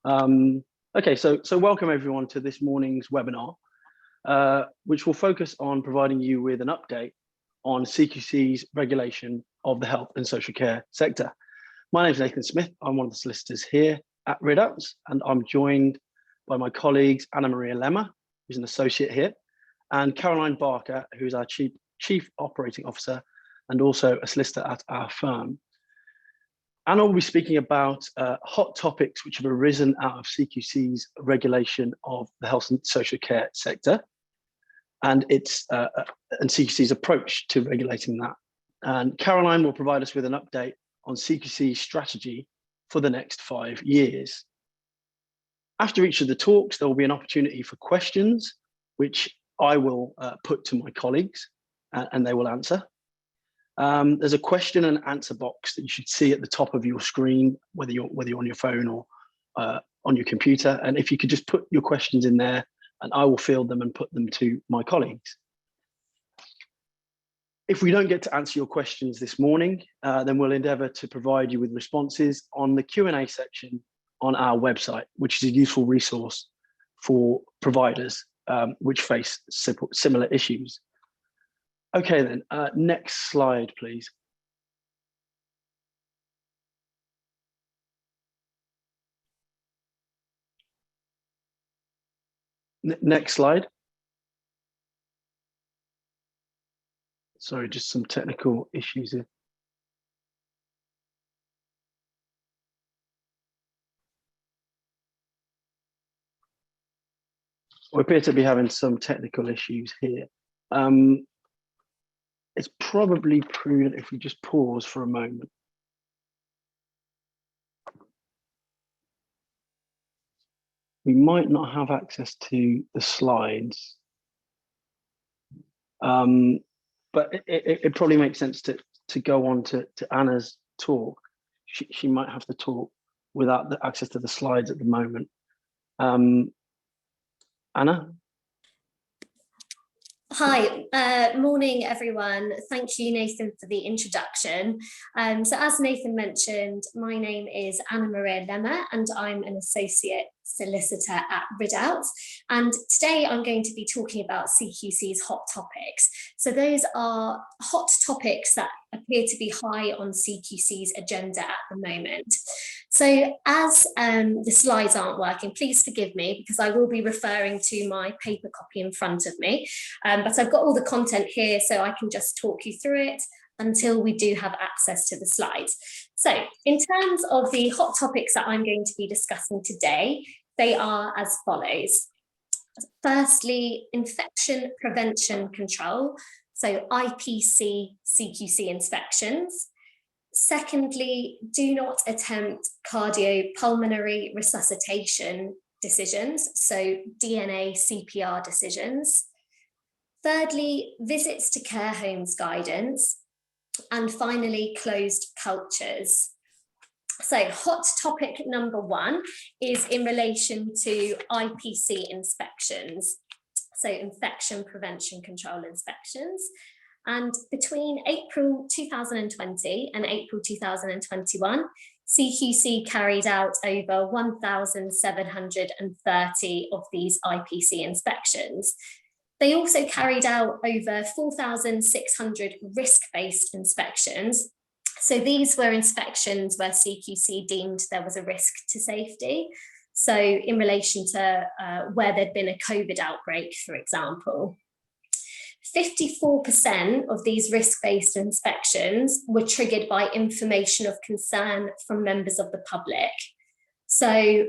Okay, so welcome everyone to this morning's webinar, which will focus on providing you with an update on CQC's regulation of the health and social care sector. My name is Nathan Smith. I'm one of the solicitors here at Ridouts, and I'm joined by my colleagues Anna Maria Lemmer, who's an associate here, and Caroline Barker, who's our Chief Operating Officer and also a solicitor at our firm. Anna will be speaking about hot topics which have arisen out of CQC's regulation of the health and social care sector and CQC's approach to regulating that. And Caroline will provide us with an update on CQC's strategy for the next 5 years. After each of the talks, there will be an opportunity for questions, which I will put to my colleagues and they will answer. There's a question and answer box that you should see at the top of your screen, whether you're on your phone or on your computer. And if you could just put your questions in there, and I will field them and put them to my colleagues. If we don't get to answer your questions this morning, then we'll endeavour to provide you with responses on the Q&A section on our website, which is a useful resource for providers which face similar issues. Okay then, next slide, please. Next slide. Sorry, just some technical issues here. We appear to be having some technical issues here. It's probably prudent if we just pause for a moment. We might not have access to the slides, but it probably makes sense to go on to Anna's talk. She might have to talk without the access to the slides at the moment. Anna? Hi, morning everyone. Thank you, Nathan, for the introduction. So as Nathan mentioned, my name is Anna Maria Lemmer and I'm an associate solicitor at Ridouts. And today I'm going to be talking about CQC's hot topics. So those are hot topics that appear to be high on CQC's agenda at the moment. So as the slides aren't working, please forgive me because I will be referring to my paper copy in front of me. But I've got all the content here so I can just talk you through it until we do have access to the slides. So in terms of the hot topics that I'm going to be discussing today, they are as follows. Firstly, infection prevention control, so Ipc Cqc inspections. Secondly, do not attempt cardiopulmonary resuscitation decisions, so DNA CPR decisions. Thirdly, visits to care homes guidance. And finally, closed cultures. So hot topic number one is in relation to Ipc inspections, so infection prevention control inspections. And between April 2020 and April 2021, CQC carried out over 1,730 of these Ipc inspections. They also carried out over 4,600 risk-based inspections. So these were inspections where CQC deemed there was a risk to safety. So in relation to where there'd been a COVID outbreak, for example. 54% of these risk-based inspections were triggered by information of concern from members of the public. So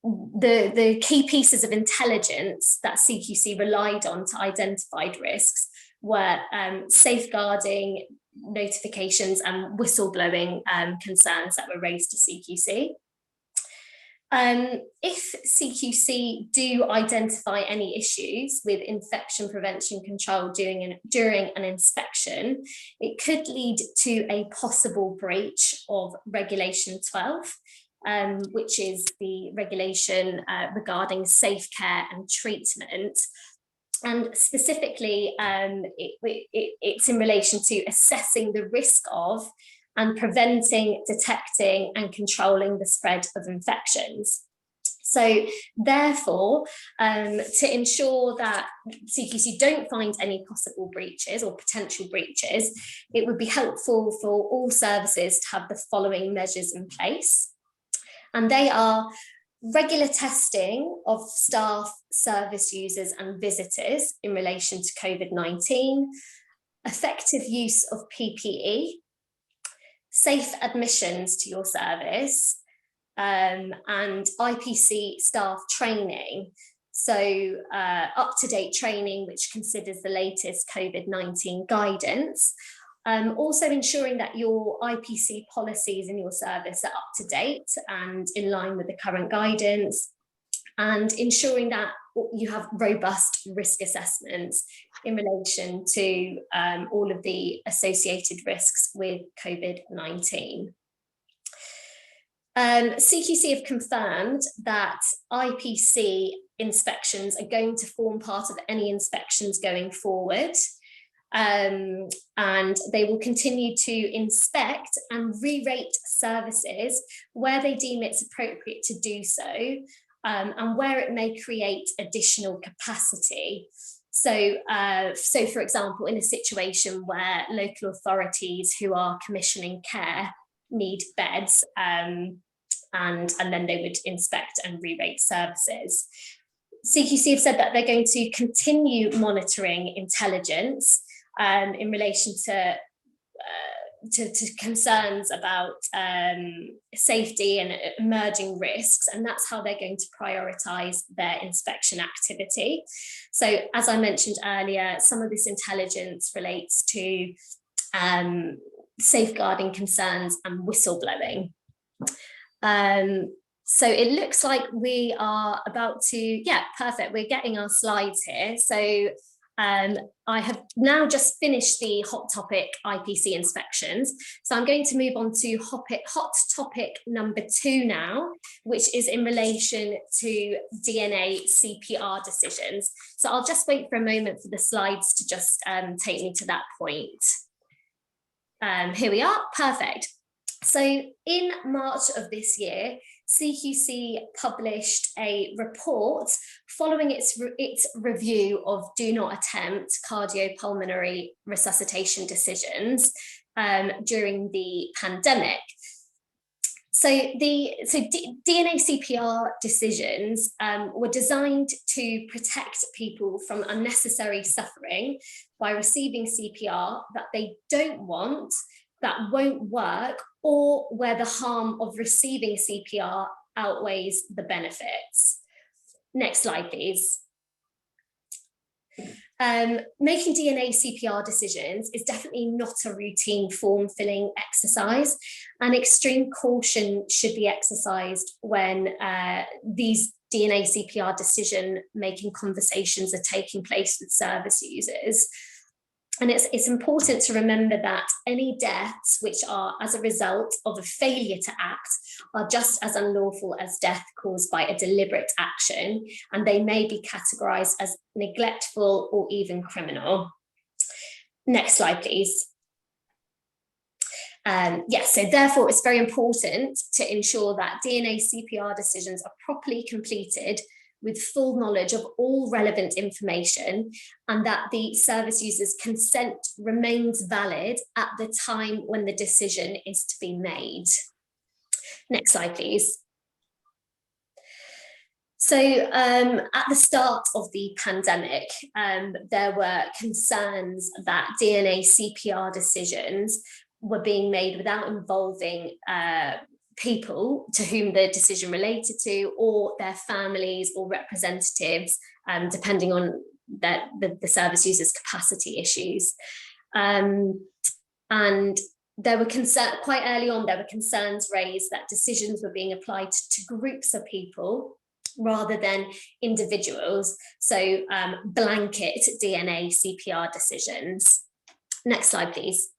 the key pieces of intelligence that CQC relied on to identify risks were safeguarding notifications and whistleblowing concerns that were raised to CQC. If CQC do identify any issues with infection prevention control during an inspection, it could lead to a possible breach of Regulation 12, which is the regulation regarding safe care and treatment. And specifically, it's in relation to assessing the risk of and preventing, detecting and controlling the spread of infections. So therefore, to ensure that CQC don't find any possible breaches or potential breaches, it would be helpful for all services to have the following measures in place. And they are regular testing of staff, service users and visitors in relation to COVID-19, effective use of PPE, safe admissions to your service, and IPC staff training. So up-to-date training, which considers the latest COVID-19 guidance. Also ensuring that your IPC policies in your service are up to date and in line with the current guidance, and ensuring that you have robust risk assessments in relation to all of the associated risks with COVID-19. CQC have confirmed that IPC inspections are going to form part of any inspections going forward. And they will continue to inspect and re-rate services where they deem it's appropriate to do so, and where it may create additional capacity. So for example, in a situation where local authorities who are commissioning care need beds, and then they would inspect and re-rate services. CQC have said that they're going to continue monitoring intelligence in relation to concerns about safety and emerging risks, and that's how they're going to prioritise their inspection activity. So as I mentioned earlier, some of this intelligence relates to safeguarding concerns and whistleblowing. So it looks like we are about to, yeah, perfect, we're getting our slides here. So I have now just finished the hot topic IPC inspections. So I'm going to move on to hot topic number 2 now, which is in relation to DNA CPR decisions. So I'll just wait for a moment for the slides to just take me to that point. Here we are, perfect. So in March of this year, CQC published a report following its review of do not attempt cardiopulmonary resuscitation decisions during the pandemic. So DNA CPR decisions were designed to protect people from unnecessary suffering by receiving CPR that they don't want, that won't work, or where the harm of receiving CPR outweighs the benefits. Next slide, please. Making DNA CPR decisions is definitely not a routine form-filling exercise, and extreme caution should be exercised when these DNA CPR decision-making conversations are taking place with service users. And it's important to remember that any deaths which are as a result of a failure to act are just as unlawful as death caused by a deliberate action, and they may be categorized as neglectful or even criminal. Next slide, please. Yes, so therefore it's very important to ensure that DNA CPR decisions are properly completed with full knowledge of all relevant information, and that the service user's consent remains valid at the time when the decision is to be made. Next slide, please. So at the start of the pandemic, there were concerns that DNA CPR decisions were being made without involving people to whom the decision related to, or their families or representatives, depending on the service user's capacity issues. And there were quite early on, there were concerns raised that decisions were being applied to groups of people rather than individuals. So blanket DNA CPR decisions. Next slide, please.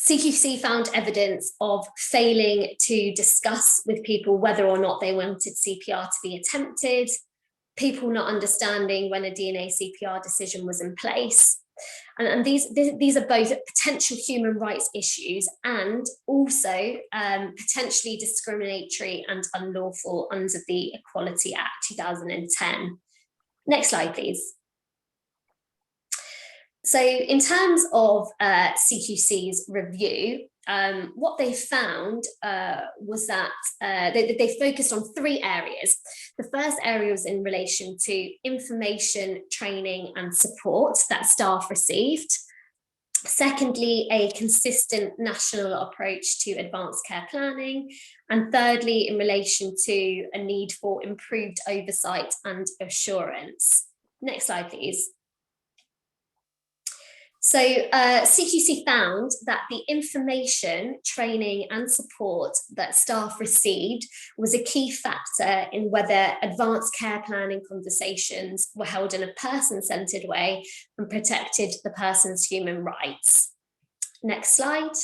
CQC found evidence of failing to discuss with people whether or not they wanted CPR to be attempted, people not understanding when a DNA CPR decision was in place, And these are both potential human rights issues and also potentially discriminatory and unlawful under the Equality Act 2010. Next slide, please. So in terms of CQC's review, what they found was that they focused on 3 areas. The first area was in relation to information, training and support that staff received. Secondly, a consistent national approach to advanced care planning. And thirdly, in relation to a need for improved oversight and assurance. Next slide, please. So CQC found that the information, training and support that staff received was a key factor in whether advanced care planning conversations were held in a person-centred way and protected the person's human rights. Next slide.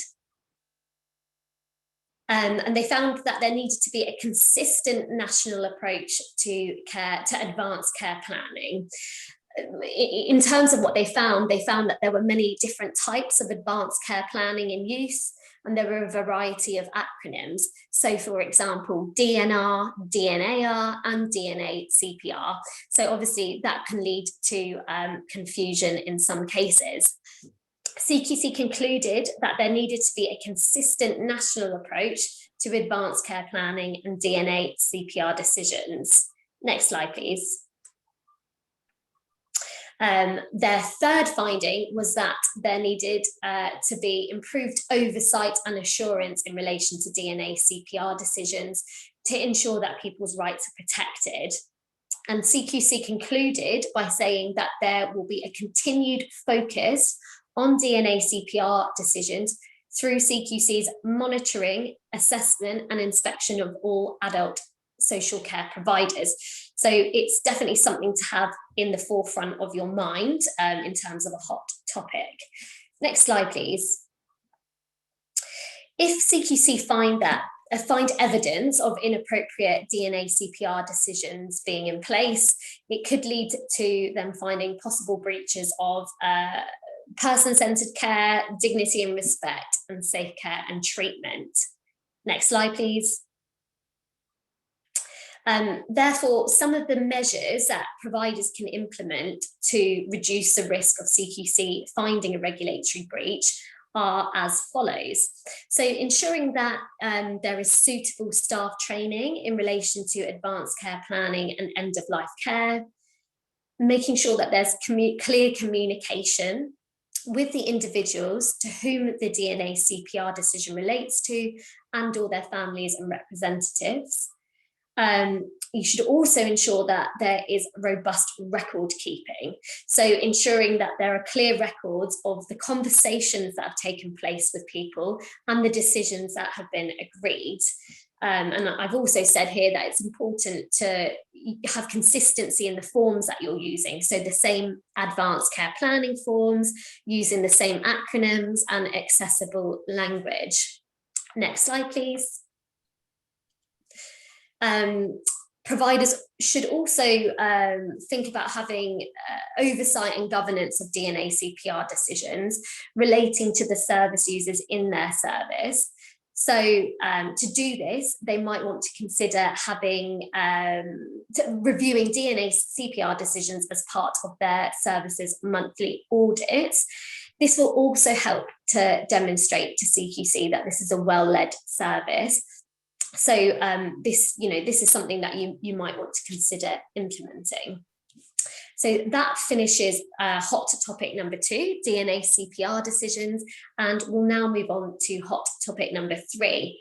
And they found that there needed to be a consistent national approach to advanced care planning. In terms of what they found that there were many different types of advanced care planning in use, and there were a variety of acronyms. So for example, DNR, DNAR, and DNA CPR. So obviously that can lead to confusion in some cases. CQC concluded that there needed to be a consistent national approach to advanced care planning and DNA CPR decisions. Next slide, please. Their third finding was that there needed to be improved oversight and assurance in relation to DNA CPR decisions to ensure that people's rights are protected. And CQC concluded by saying that there will be a continued focus on DNA CPR decisions through CQC's monitoring, assessment and inspection of all adult social care providers. So it's definitely something to have in the forefront of your mind in terms of a hot topic. Next slide, please. If CQC find evidence of inappropriate DNA CPR decisions being in place, it could lead to them finding possible breaches of person-centred care, dignity and respect, and safe care and treatment. Next slide, please. Therefore, some of the measures that providers can implement to reduce the risk of CQC finding a regulatory breach are as follows. So ensuring that there is suitable staff training in relation to advanced care planning and end-of-life care, making sure that there's clear communication with the individuals to whom the DNA CPR decision relates to and or their families and representatives. You should also ensure that there is robust record keeping. So ensuring that there are clear records of the conversations that have taken place with people and the decisions that have been agreed. And I've also said here that it's important to have consistency in the forms that you're using. So the same advanced care planning forms, using the same acronyms and accessible language. Next slide, please. Providers should also think about having oversight and governance of DNA CPR decisions relating to the service users in their service. So to do this, they might want to consider reviewing DNA CPR decisions as part of their service's monthly audits. This will also help to demonstrate to CQC that this is a well-led service. So this is something that you might want to consider implementing. So that finishes hot topic number 2, DNA CPR decisions, and we'll now move on to hot topic number 3.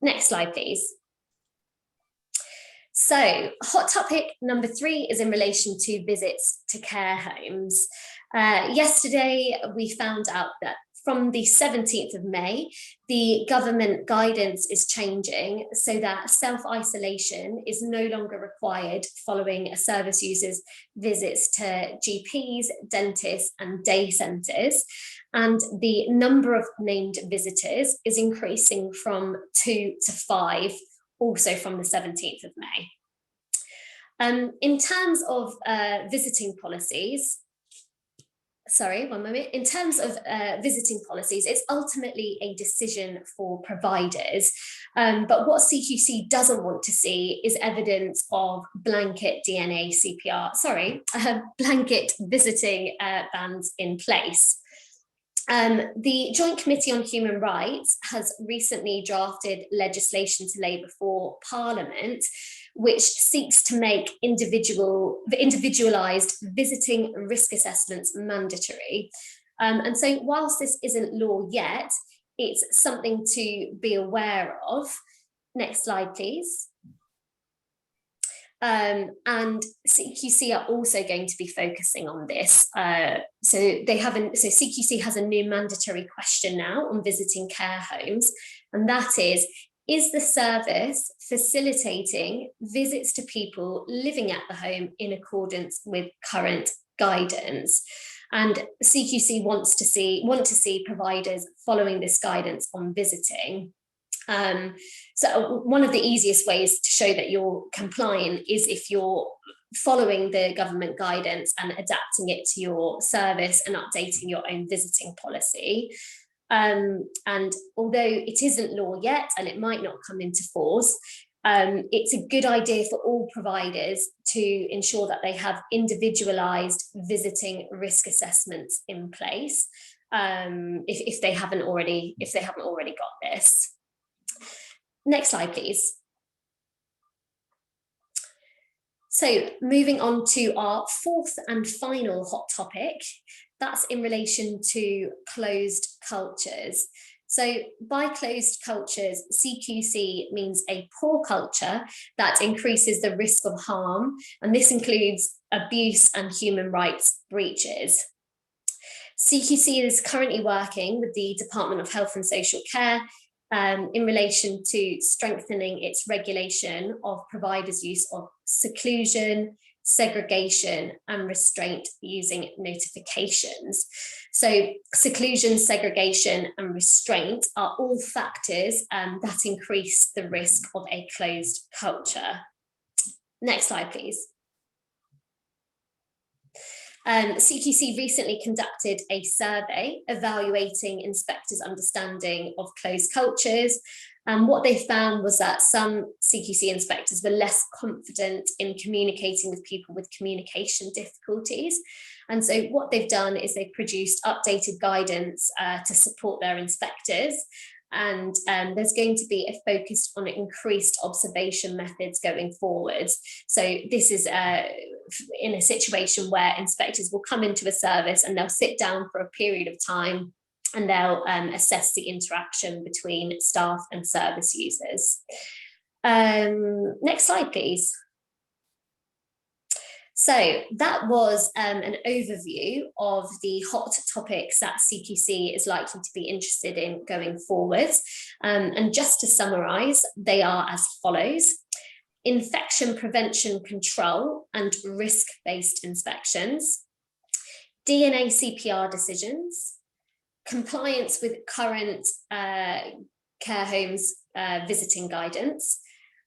Next slide, please. So hot topic number 3 is in relation to visits to care homes. Yesterday, we found out that from the 17th of May, the government guidance is changing so that self-isolation is no longer required following a service user's visits to GPs, dentists, and day centres. And the number of named visitors is increasing from 2 to 5, also from the 17th of May. In terms of visiting policies, sorry, one moment. In terms of visiting policies, it's ultimately a decision for providers. But what CQC doesn't want to see is evidence of blanket blanket visiting bans in place. The Joint Committee on Human Rights has recently drafted legislation to lay before Parliament, which seeks to make individualised visiting risk assessments mandatory. And so whilst this isn't law yet, it's something to be aware of. Next slide, please. And CQC are also going to be focusing on this. So CQC has a new mandatory question now on visiting care homes, and that is the service facilitating visits to people living at the home in accordance with current guidance? And CQC want to see providers following this guidance on visiting. So one of the easiest ways to show that you're compliant is if you're following the government guidance and adapting it to your service and updating your own visiting policy. And although it isn't law yet and it might not come into force, it's a good idea for all providers to ensure that they have individualised visiting risk assessments in place, if they haven't already got this. Next slide, please. So moving on to our fourth and final hot topic, that's in relation to closed cultures. So by closed cultures, CQC means a poor culture that increases the risk of harm, and this includes abuse and human rights breaches. CQC is currently working with the Department of Health and Social Care in relation to strengthening its regulation of providers' use of seclusion, segregation, and restraint using notifications. So seclusion, segregation, and restraint are all factors that increase the risk of a closed culture. Next slide, please. CQC recently conducted a survey evaluating inspectors' understanding of closed cultures. And what they found was that some CQC inspectors were less confident in communicating with people with communication difficulties. And so what they've done is they've produced updated guidance to support their inspectors. And there's going to be a focus on increased observation methods going forwards. So this is in a situation where inspectors will come into a service and they'll sit down for a period of time and they'll assess the interaction between staff and service users. Next slide, please. So that was an overview of the hot topics that CQC is likely to be interested in going forward. And just to summarise, they are as follows: infection prevention control and risk-based inspections, DNA CPR decisions, compliance with current care homes visiting guidance,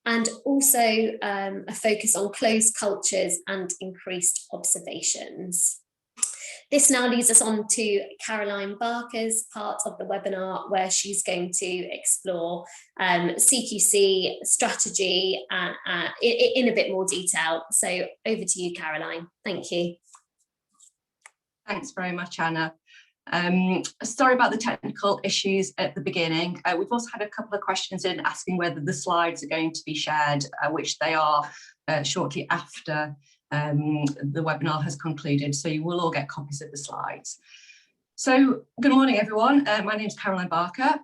and also a focus on closed cultures and increased observations. This now leads us on to Caroline Barker's part of the webinar, where she's going to explore CQC strategy in a bit more detail. So over to you, Caroline. Thank you. Thanks very much, Anna. Sorry about the technical issues at the beginning. We've also had a couple of questions in asking whether the slides are going to be shared, which they are shortly after the webinar has concluded, so you will all get copies of the slides. So good morning, everyone. My name is Caroline Barker.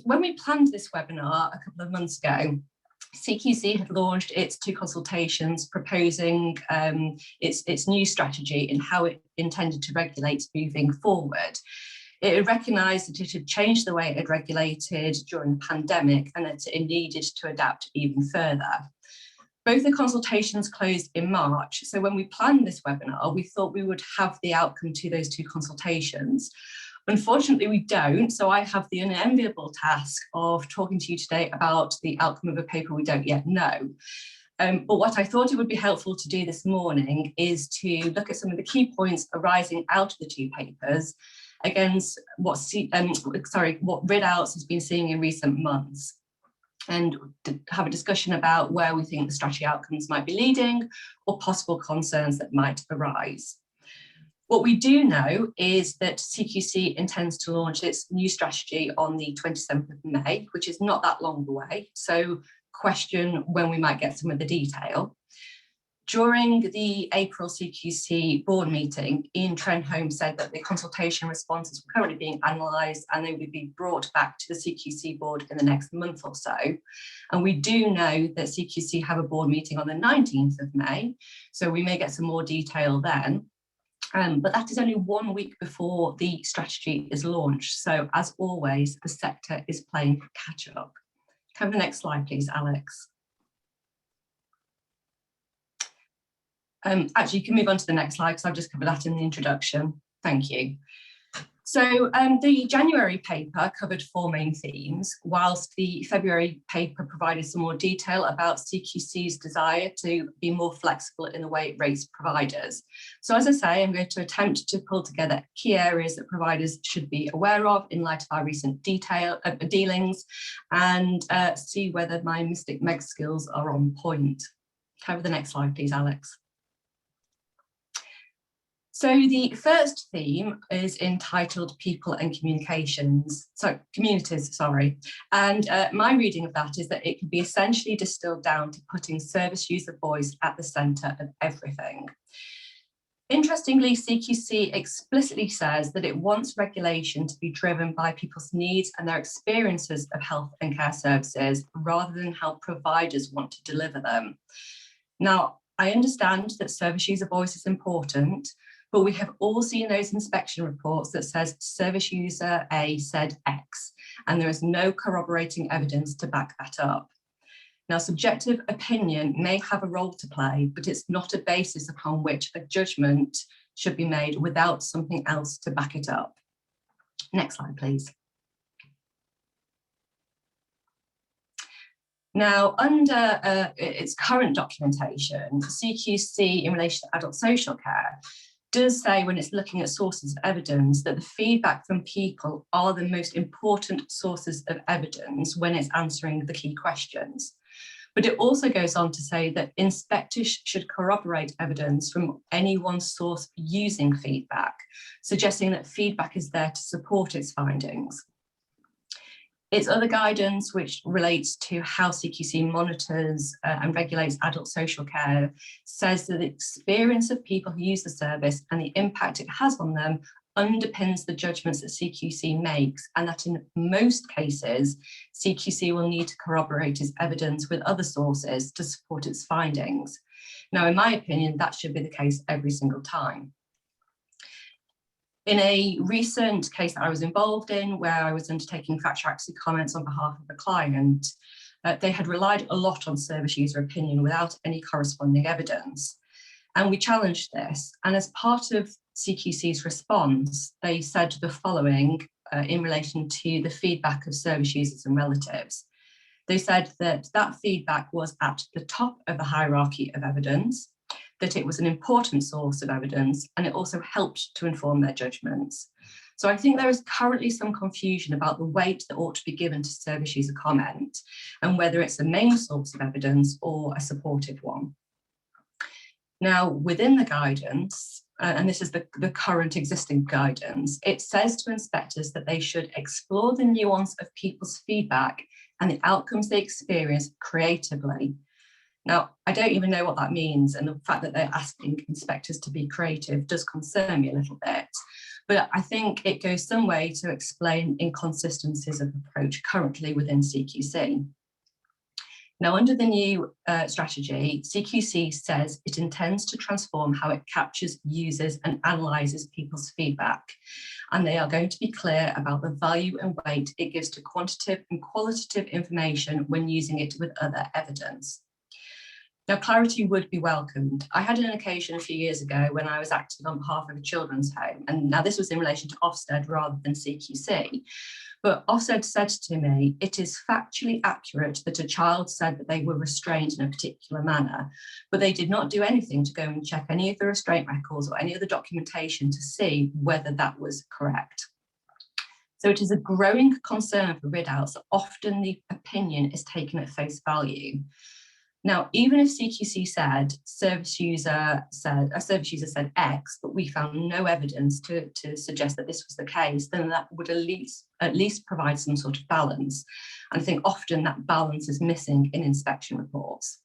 When we planned this webinar a couple of months ago, CQC had launched its 2 consultations proposing its new strategy and how it intended to regulate moving forward. It had recognised that it had changed the way it had regulated during the pandemic and that it needed to adapt even further. Both the consultations closed in March, so when we planned this webinar, we thought we would have the outcome to those 2 consultations. Unfortunately, we don't, so I have the unenviable task of talking to you today about the outcome of a paper we don't yet know. But what I thought it would be helpful to do this morning is to look at some of the key points arising out of the two papers against what Ridouts has been seeing in recent months, and have a discussion about where we think the strategy outcomes might be leading or possible concerns that might arise. What we do know is that CQC intends to launch its new strategy on the 27th of May, which is not that long away. So question when we might get some of the detail. During the April CQC board meeting, Ian Trenholm said that the consultation responses were currently being analysed and they would be brought back to the CQC board in the next month or so. And we do know that CQC have a board meeting on the 19th of May, so we may get some more detail then. But that is only 1 week before the strategy is launched. So as always, the sector is playing catch up. Can we have the next slide, please, Alex? Actually, you can move on to the next slide because I've just covered that in the introduction. Thank you. So the January paper covered 4 main themes, whilst the February paper provided some more detail about CQC's desire to be more flexible in the way it rates providers. So as I say, I'm going to attempt to pull together key areas that providers should be aware of in light of our recent dealings, and see whether my Mystic Meg skills are on point. Can I have the next slide, please, Alex? So the first theme is entitled People and Communities, and my reading of that is that it can be essentially distilled down to putting service user voice at the centre of everything. Interestingly, CQC explicitly says that it wants regulation to be driven by people's needs and their experiences of health and care services rather than how providers want to deliver them. Now, I understand that service user voice is important, but we have all seen those inspection reports that says service user A said X, and there is no corroborating evidence to back that up. Now, subjective opinion may have a role to play, but it's not a basis upon which a judgment should be made without something else to back it up. Next slide, please. Now, under its current documentation, CQC in relation to adult social care does say, when it's looking at sources of evidence, that the feedback from people are the most important sources of evidence when it's answering the key questions. But it also goes on to say that inspectors should corroborate evidence from any one source using feedback, suggesting that feedback is there to support its findings. Its other guidance, which relates to how CQC monitors and regulates adult social care, says that the experience of people who use the service and the impact it has on them underpins the judgments that CQC makes, and that in most cases, CQC will need to corroborate its evidence with other sources to support its findings. Now, in my opinion, that should be the case every single time. In a recent case that I was involved in, where I was undertaking factual accuracy comments on behalf of a client, they had relied a lot on service user opinion without any corresponding evidence. And we challenged this. And as part of CQC's response, they said the following in relation to the feedback of service users and relatives. They said that that feedback was at the top of the hierarchy of evidence, that it was an important source of evidence, and it also helped to inform their judgments. So I think there is currently some confusion about the weight that ought to be given to service user comment and whether it's a main source of evidence or a supportive one. Now, within the guidance, and this is the current existing guidance, it says to inspectors that they should explore the nuance of people's feedback and the outcomes they experience creatively. Now, I don't even know what that means, and the fact that they're asking inspectors to be creative does concern me a little bit, but I think it goes some way to explain inconsistencies of approach currently within CQC. Now, under the new strategy, CQC says it intends to transform how it captures, uses and analyses people's feedback, and they are going to be clear about the value and weight it gives to quantitative and qualitative information when using it with other evidence. Now, clarity would be welcomed. I had an occasion a few years ago when I was acting on behalf of a children's home, and now this was in relation to Ofsted rather than CQC. But Ofsted said to me, it is factually accurate that a child said that they were restrained in a particular manner, but they did not do anything to go and check any of the restraint records or any of the documentation to see whether that was correct. So it is a growing concern for Ridouts that often the opinion is taken at face value. Now, even if CQC said a service user said X, but we found no evidence to suggest that this was the case, then that would at least provide some sort of balance. And I think often that balance is missing in inspection reports.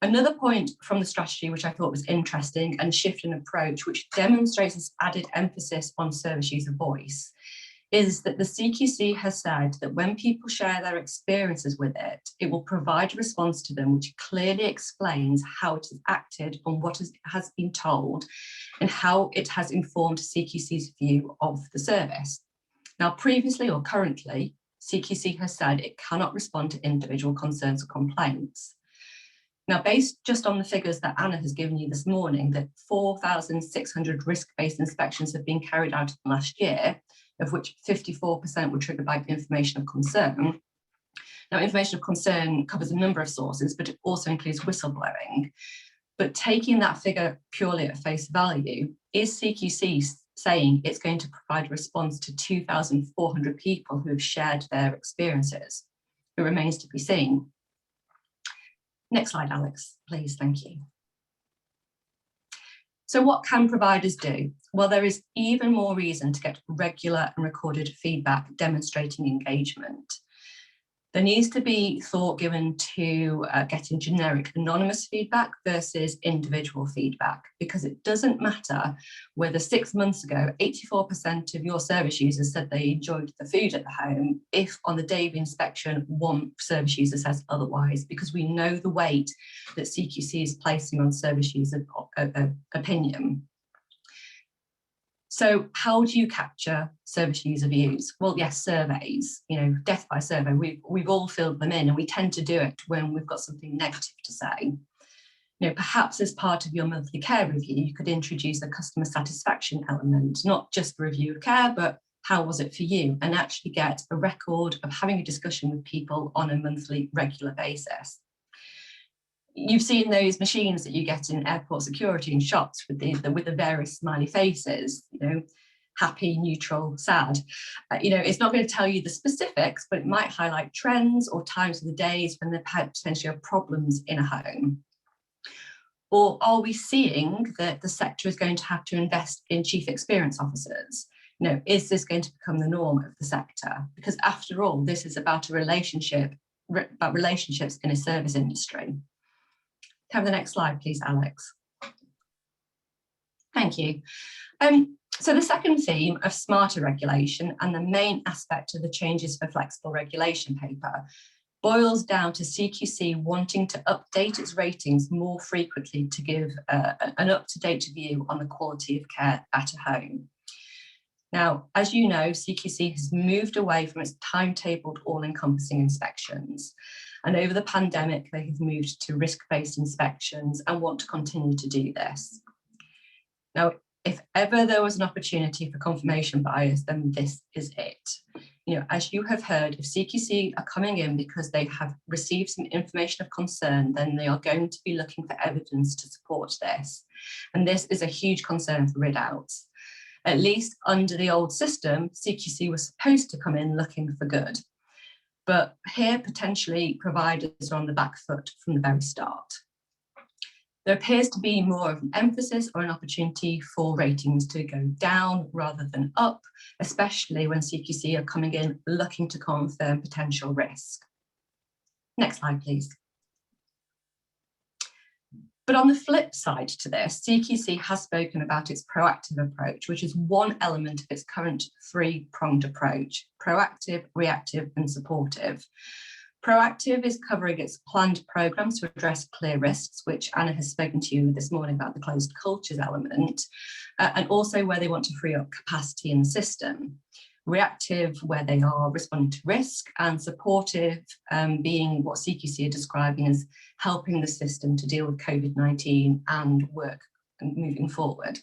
Another point from the strategy, which I thought was interesting and shift in approach, which demonstrates this added emphasis on service user voice, is that the CQC has said that when people share their experiences with it, it will provide a response to them which clearly explains how it has acted on what has been told and how it has informed CQC's view of the service. Now, previously or currently, CQC has said it cannot respond to individual concerns or complaints. Now, based just on the figures that Anna has given you this morning, that 4,600 risk-based inspections have been carried out last year, of which 54% were triggered by information of concern. Now, information of concern covers a number of sources, but it also includes whistleblowing. But taking that figure purely at face value, is CQC saying it's going to provide a response to 2,400 people who have shared their experiences? It remains to be seen. Next slide, Alex, please, thank you. So what can providers do? Well, there is even more reason to get regular and recorded feedback demonstrating engagement. There needs to be thought given to getting generic anonymous feedback versus individual feedback, because it doesn't matter whether 6 months ago 84% of your service users said they enjoyed the food at the home, if on the day of inspection one service user says otherwise, because we know the weight that CQC is placing on service user opinion. So how do you capture service user views? Well, yes, surveys, death by survey, we've all filled them in, and we tend to do it when we've got something negative to say. Perhaps as part of your monthly care review, you could introduce a customer satisfaction element, not just a review of care, but how was it for you? And actually get a record of having a discussion with people on a monthly, regular basis. You've seen those machines that you get in airport security and shops with the various smiley faces, happy, neutral, sad. It's not going to tell you the specifics, but it might highlight trends or times of the days when there potentially are problems in a home. Or are we seeing that the sector is going to have to invest in chief experience officers? Is this going to become the norm of the sector? Because after all, this is about relationships in a service industry. Have the next slide, please, Alex. Thank you. So the second theme of smarter regulation and the main aspect of the changes for flexible regulation paper boils down to CQC wanting to update its ratings more frequently to give an up-to-date view on the quality of care at a home. Now, as you know, CQC has moved away from its timetabled all-encompassing inspections. And over the pandemic, they have moved to risk-based inspections and want to continue to do this. Now, if ever there was an opportunity for confirmation bias, then this is it. As you have heard, if CQC are coming in because they have received some information of concern, then they are going to be looking for evidence to support this. And this is a huge concern for Ridouts. At least under the old system, CQC was supposed to come in looking for good. But here, potentially, providers are on the back foot from the very start. There appears to be more of an emphasis or an opportunity for ratings to go down rather than up, especially when CQC are coming in looking to confirm potential risk. Next slide, please. But on the flip side to this, CQC has spoken about its proactive approach, which is one element of its current three-pronged approach: proactive, reactive, and supportive. Proactive is covering its planned programs to address clear risks, which Anna has spoken to you this morning about the closed cultures element, and also where they want to free up capacity in the system. reactive where they are responding to risk, and supportive being what CQC are describing as helping the system to deal with COVID-19 and work moving forward.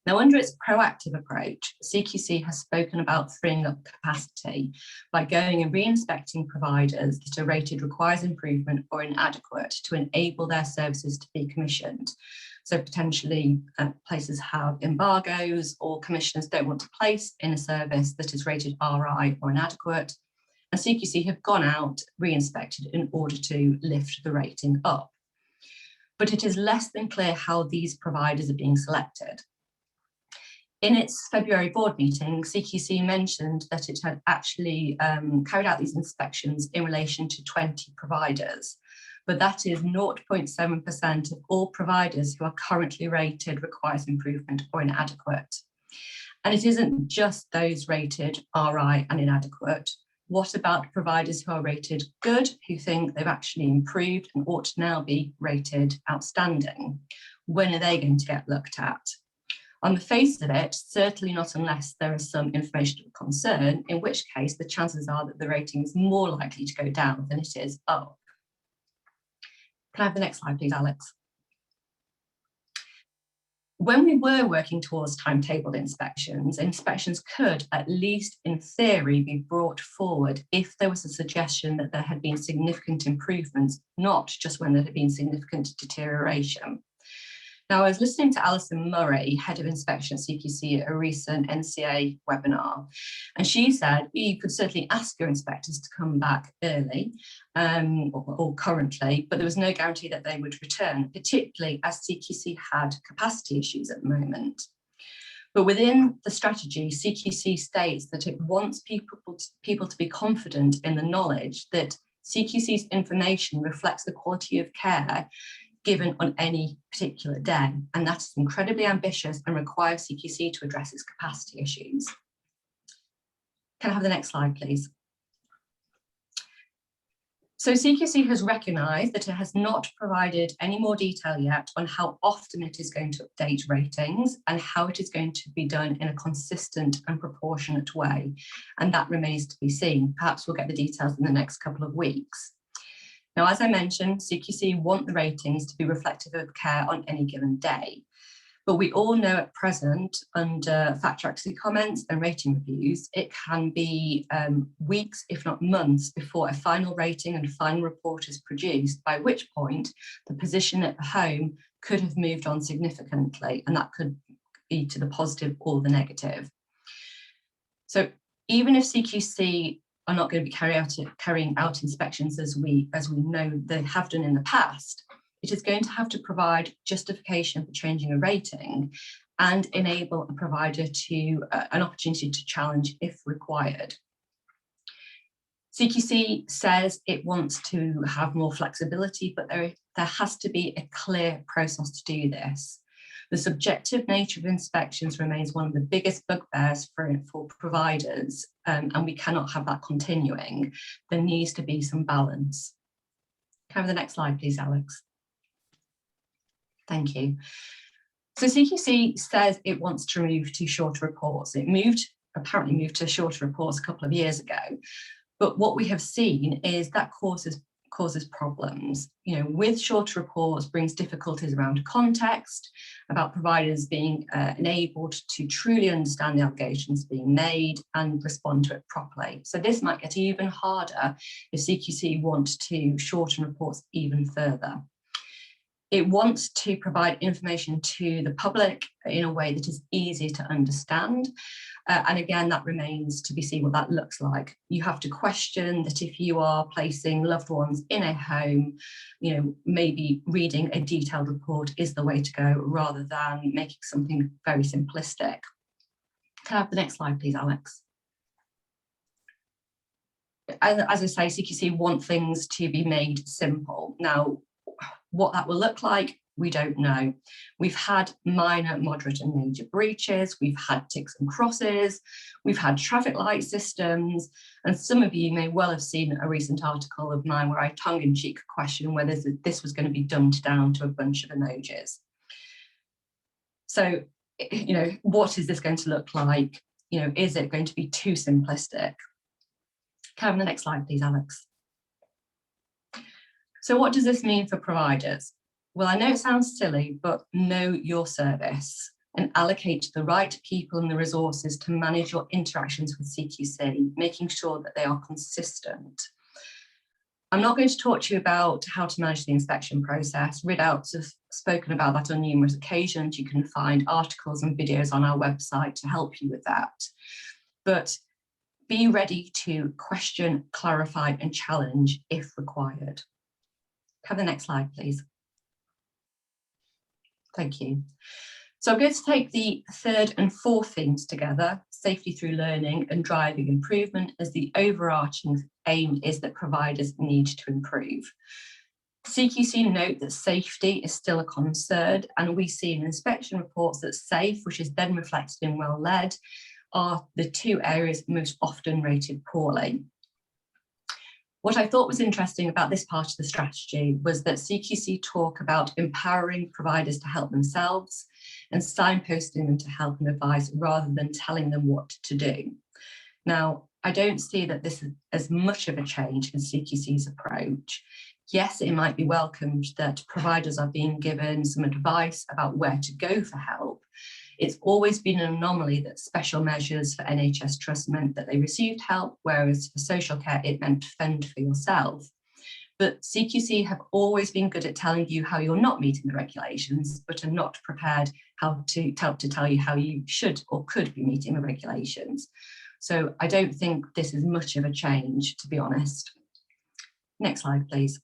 Now, under its proactive approach, CQC has spoken about freeing up capacity by going and re-inspecting providers that are rated requires improvement or inadequate to enable their services to be commissioned. So potentially places have embargoes or commissioners don't want to place in a service that is rated RI or inadequate. And CQC have gone out, re-inspected in order to lift the rating up. But it is less than clear how these providers are being selected. In its February board meeting, CQC mentioned that it had actually carried out these inspections in relation to 20 providers, but that is 0.7% of all providers who are currently rated requires improvement or inadequate. And it isn't just those rated RI and inadequate. What about providers who are rated good, who think they've actually improved and ought to now be rated outstanding? When are they going to get looked at? On the face of it, certainly not unless there is some information of concern, in which case the chances are that the rating is more likely to go down than it is up. Can I have the next slide, please, Alex? When we were working towards timetabled inspections, inspections could, at least in theory, be brought forward if there was a suggestion that there had been significant improvements, not just when there had been significant deterioration. Now, I was listening to Alison Murray, Head of Inspection at CQC, at a recent NCA webinar, and she said you could certainly ask your inspectors to come back early or currently, but there was no guarantee that they would return, particularly as CQC had capacity issues at the moment. But within the strategy, CQC states that it wants people to be confident in the knowledge that CQC's information reflects the quality of care given on any particular day, and that is incredibly ambitious and requires CQC to address its capacity issues. Can I have the next slide, please? So CQC has recognised that it has not provided any more detail yet on how often it is going to update ratings and how it is going to be done in a consistent and proportionate way, and that remains to be seen. Perhaps we'll get the details in the next couple of weeks. Now, as I mentioned, CQC want the ratings to be reflective of care on any given day. But we all know at present, under factor accuracy comments and rating reviews, it can be weeks, if not months, before a final rating and final report is produced, by which point the position at the home could have moved on significantly, and that could be to the positive or the negative. So even if CQC are not going to be carrying out inspections as we know they have done in the past, it is going to have to provide justification for changing a rating and enable a provider to an opportunity to challenge if required. CQC says it wants to have more flexibility, but there has to be a clear process to do this. The subjective nature of inspections remains one of the biggest bugbears for providers, and we cannot have that continuing. There needs to be some balance. Can I have the next slide, please, Alex? Thank you. So CQC says it wants to move to shorter reports. It apparently moved to shorter reports a couple of years ago, but what we have seen is that causes problems. You know, with shorter reports brings difficulties around context, about providers being enabled to truly understand the allegations being made and respond to it properly. So this might get even harder if CQC want to shorten reports even further. It wants to provide information to the public in a way that is easy to understand. And again, that remains to be seen what that looks like. You have to question that if you are placing loved ones in a home, you know, maybe reading a detailed report is the way to go rather than making something very simplistic. Can I have the next slide, please, Alex? As I say, CQC want things to be made simple. Now, what that will look like, we don't know. We've had minor, moderate and major breaches, we've had ticks and crosses, we've had traffic light systems, and some of you may well have seen a recent article of mine where I tongue-in-cheek question whether this was going to be dumbed down to a bunch of emojis. So, you know, what is this going to look like? is it going to be too simplistic? Can I have the next slide, please, Alex? So what does this mean for providers? Well, I know it sounds silly, but know your service and allocate the right people and the resources to manage your interactions with CQC, making sure that they are consistent. I'm not going to talk to you about how to manage the inspection process. Ridouts have spoken about that on numerous occasions. You can find articles and videos on our website to help you with that. But be ready to question, clarify, and challenge if required. Have the next slide, please. Thank you. So I'm going to take the third and fourth themes together, safety through learning and driving improvement, as the overarching aim is that providers need to improve. CQC note that safety is still a concern, and we see in inspection reports that safe, which is then reflected in well led, are the two areas most often rated poorly. What I thought was interesting about this part of the strategy was that CQC talk about empowering providers to help themselves and signposting them to help and advise rather than telling them what to do. Now, I don't see that this is as much of a change in CQC's approach. Yes, it might be welcomed that providers are being given some advice about where to go for help. It's always been an anomaly that special measures for NHS trusts meant that they received help, whereas for social care, it meant fend for yourself. But CQC have always been good at telling you how you're not meeting the regulations, but are not prepared to tell you how you should or could be meeting the regulations. So I don't think this is much of a change, to be honest. Next slide, please.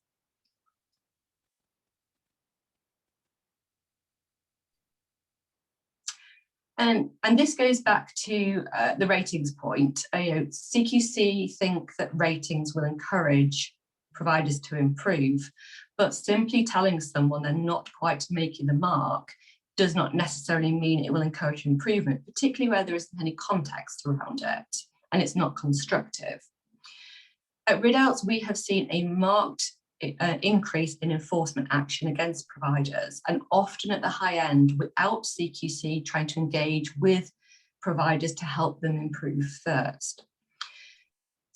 And this goes back to the ratings point. CQC think that ratings will encourage providers to improve, but simply telling someone they're not quite making the mark does not necessarily mean it will encourage improvement, particularly where there isn't any context around it and it's not constructive. At Ridouts, we have seen a marked increase in enforcement action against providers, and often at the high end without CQC trying to engage with providers to help them improve first.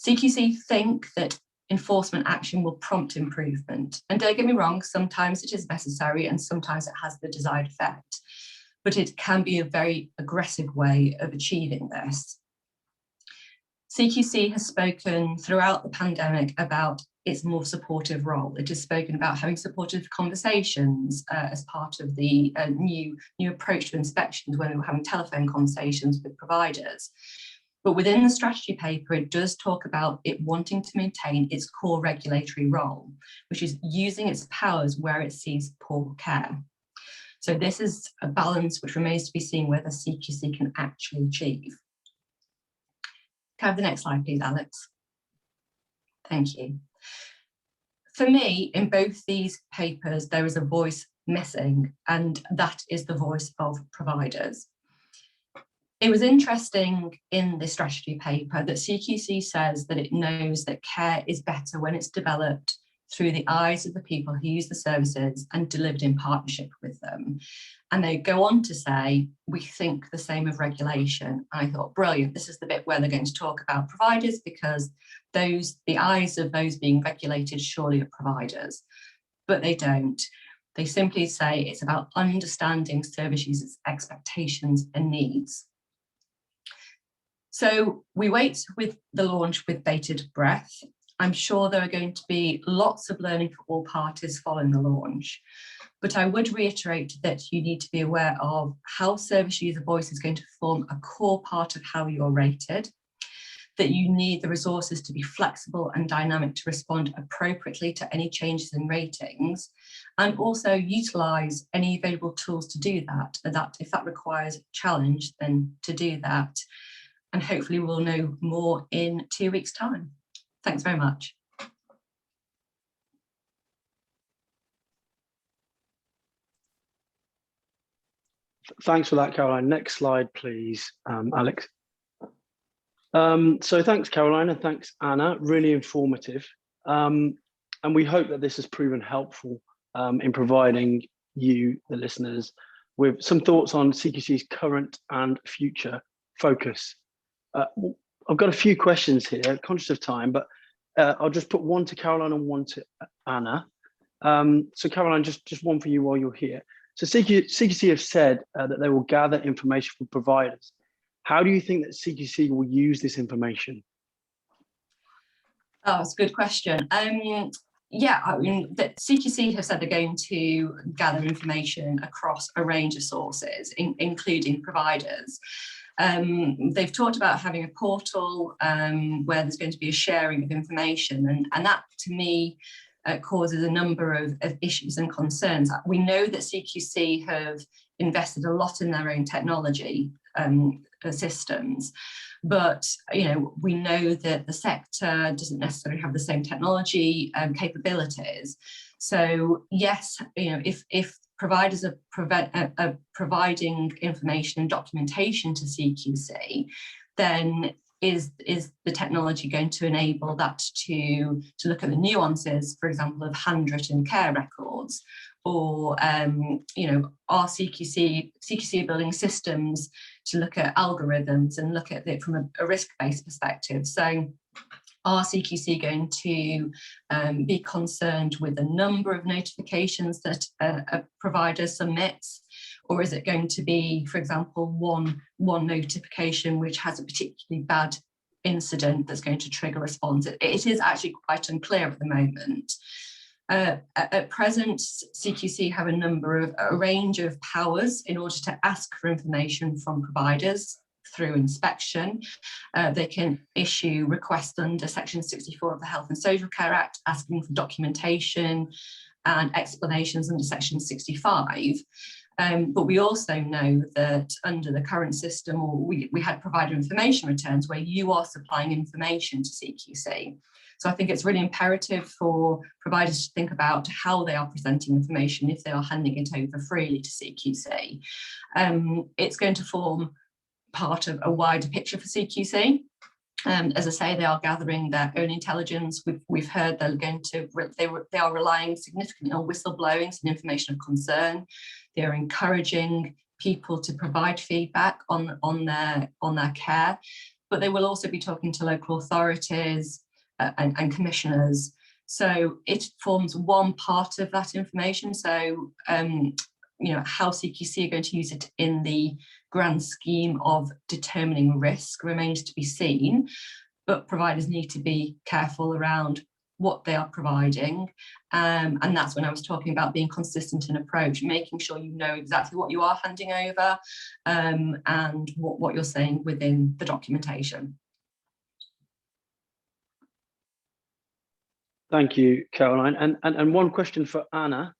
CQC think that enforcement action will prompt improvement, and don't get me wrong, sometimes it is necessary and sometimes it has the desired effect, but it can be a very aggressive way of achieving this. CQC has spoken throughout the pandemic about its more supportive role. It has spoken about having supportive conversations as part of the new approach to inspections when we were having telephone conversations with providers. But within the strategy paper, it does talk about it wanting to maintain its core regulatory role, which is using its powers where it sees poor care. So this is a balance which remains to be seen whether CQC can actually achieve. Can I have the next slide, please, Alex? Thank you. For me, in both these papers, there is a voice missing, and that is the voice of providers. It was interesting in this strategy paper that CQC says that it knows that care is better when it's developed through the eyes of the people who use the services and delivered in partnership with them. And they go on to say, we think the same of regulation. I thought, brilliant, this is the bit where they're going to talk about providers, because the eyes of those being regulated surely are providers, but they don't. They simply say it's about understanding service users' expectations and needs. So we wait with the launch with bated breath. I'm sure there are going to be lots of learning for all parties following the launch, but I would reiterate that you need to be aware of how service user voice is going to form a core part of how you're rated, that you need the resources to be flexible and dynamic to respond appropriately to any changes in ratings, and also utilise any available tools to do that, and that if that requires a challenge, then to do that. And hopefully we'll know more in 2 weeks' time. Thanks very much. Thanks for that, Caroline. Next slide, please, Alex. So thanks, Caroline, and thanks, Anna. Really informative. And we hope that this has proven helpful in providing you, the listeners, with some thoughts on CQC's current and future focus I've got a few questions here, conscious of time, but I'll just put one to Caroline and one to Anna. So Caroline, just one for you while you're here. So CQC have said that they will gather information from providers. How do you think that CQC will use this information? Oh, it's a good question. Yeah, I mean, the CQC have said they're going to gather information across a range of sources, including providers. They've talked about having a portal where there's going to be a sharing of information, and that, to me, causes a number of issues and concerns. We know that CQC have invested a lot in their own technology systems, but we know that the sector doesn't necessarily have the same technology capabilities. So yes, if providers are providing information and documentation to CQC, then is the technology going to enable that to look at the nuances, for example, of handwritten care records? Or are CQC building systems to look at algorithms and look at it from a risk-based perspective? So are CQC going to be concerned with the number of notifications that a provider submits? Or is it going to be, for example, one notification which has a particularly bad incident that's going to trigger a response? It is actually quite unclear at the moment. At present, CQC have a range of powers in order to ask for information from providers through inspection. They can issue requests under Section 64 of the Health and Social Care Act, asking for documentation and explanations under Section 65. But we also know that under the current system, or we had provider information returns where you are supplying information to CQC. So I think it's really imperative for providers to think about how they are presenting information if they are handing it over freely to CQC. It's going to form part of a wider picture for CQC. As I say, they are gathering their own intelligence. We've heard they are relying significantly on whistleblowing and information of concern. They are encouraging people to provide feedback on their care, but they will also be talking to local authorities and commissioners. So it forms one part of that information. So how CQC are going to use it in the grand scheme of determining risk remains to be seen, but providers need to be careful around what they are providing. And that's when I was talking about being consistent in approach, making sure you know exactly what you are handing over and what you're saying within the documentation. Thank you, Caroline. And one question for Anna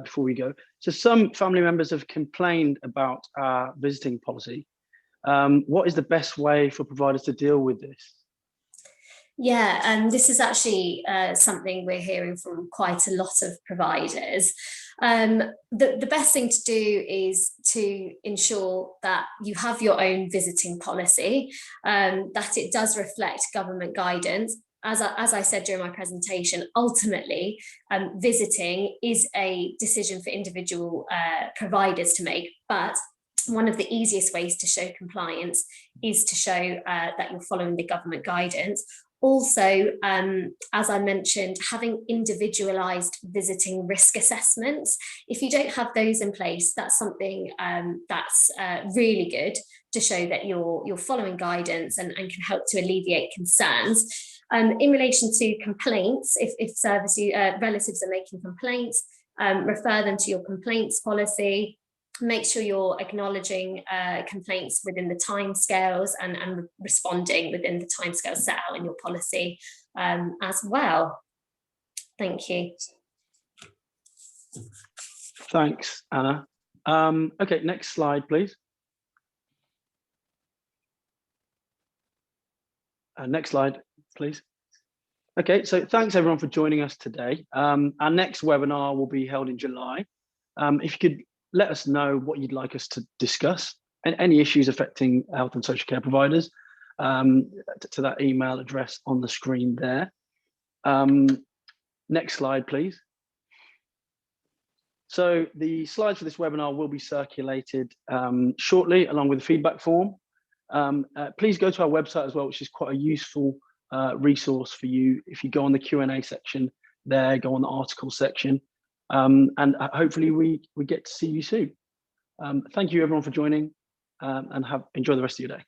before we go. So some family members have complained about our visiting policy. What is the best way for providers to deal with this? Yeah, and this is actually something we're hearing from quite a lot of providers. The best thing to do is to ensure that you have your own visiting policy, that it does reflect government guidance. As I said during my presentation, ultimately, visiting is a decision for individual providers to make, but one of the easiest ways to show compliance is to show that you're following the government guidance. Also, as I mentioned, having individualized visiting risk assessments. If you don't have those in place, that's something that's really good to show that you're following guidance and can help to alleviate concerns. In relation to complaints, if relatives are making complaints, refer them to your complaints policy. Make sure you're acknowledging complaints within the timescales and responding within the timescales set out in your policy as well. Thank you. Thanks, Anna. Okay, next slide, please. Next slide, please. Okay, so thanks everyone for joining us today. Our next webinar will be held in July. If you could let us know what you'd like us to discuss and any issues affecting health and social care providers to that email address on the screen there. Next slide, please. So the slides for this webinar will be circulated shortly along with the feedback form. Please go to our website as well, which is quite a useful resource for you. If you go on the Q&A section there, go on the article section, and hopefully we get to see you soon. Thank you everyone for joining, and enjoy the rest of your day.